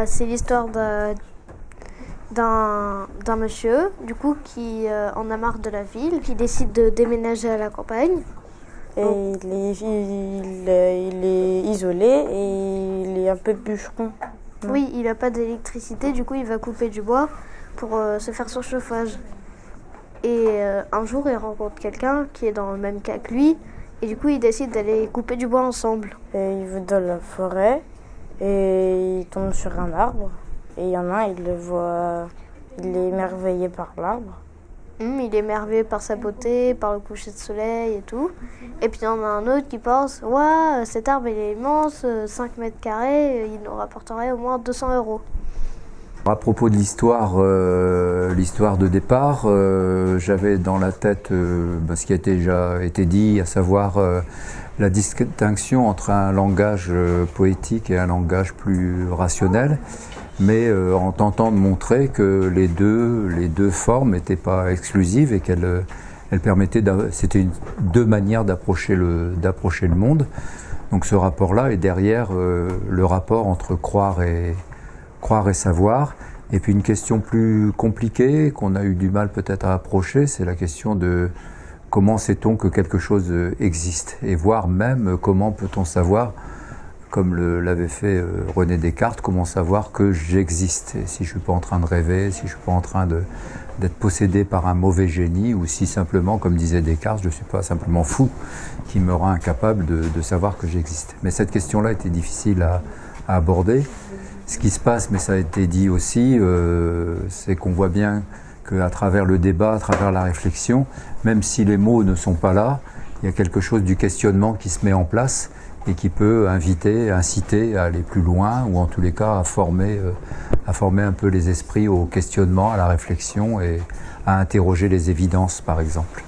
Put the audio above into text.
c'est l'histoire d'un monsieur, du coup, qui en a marre de la ville, qui décide de déménager à la campagne. Et il est isolé et il est un peu bûcheron. Oui, il n'a pas d'électricité, du coup, il va couper du bois pour se faire son chauffage. Et un jour, il rencontre quelqu'un qui est dans le même cas que lui, et du coup, ils décident d'aller couper du bois ensemble. Et il va dans la forêt et il tombe sur un arbre. Et il y en a un, il le voit, il est émerveillé par l'arbre. Il est émerveillé par sa beauté, par le coucher de soleil et tout. Et puis il y en a un autre qui pense, waouh, cet arbre il est immense, 5 mètres carrés, il nous rapporterait au moins 200 €. À propos de l'histoire de départ, j'avais dans la tête ce qui a déjà été dit, à savoir la distinction entre un langage poétique et un langage plus rationnel, mais en tentant de montrer que les deux formes n'étaient pas exclusives et qu'elles permettaient, c'était deux manières d'approcher le monde. Donc ce rapport-là est derrière le rapport entre croire et savoir. Et puis une question plus compliquée qu'on a eu du mal peut-être à approcher, c'est la question de comment sait-on que quelque chose existe, et voire même comment peut-on savoir, comme l'avait fait René Descartes, comment savoir que j'existe, et si je ne suis pas en train de rêver, si je ne suis pas en train d'être possédé par un mauvais génie, ou si simplement, comme disait Descartes, je ne suis pas simplement fou, qui me rend incapable de savoir que j'existe. Mais cette question-là était difficile à aborder. Ce qui se passe, mais ça a été dit aussi, c'est qu'on voit bien qu'à travers le débat, à travers la réflexion, même si les mots ne sont pas là, il y a quelque chose du questionnement qui se met en place et qui peut inciter à aller plus loin, ou en tous les cas à former un peu les esprits au questionnement, à la réflexion et à interroger les évidences, par exemple.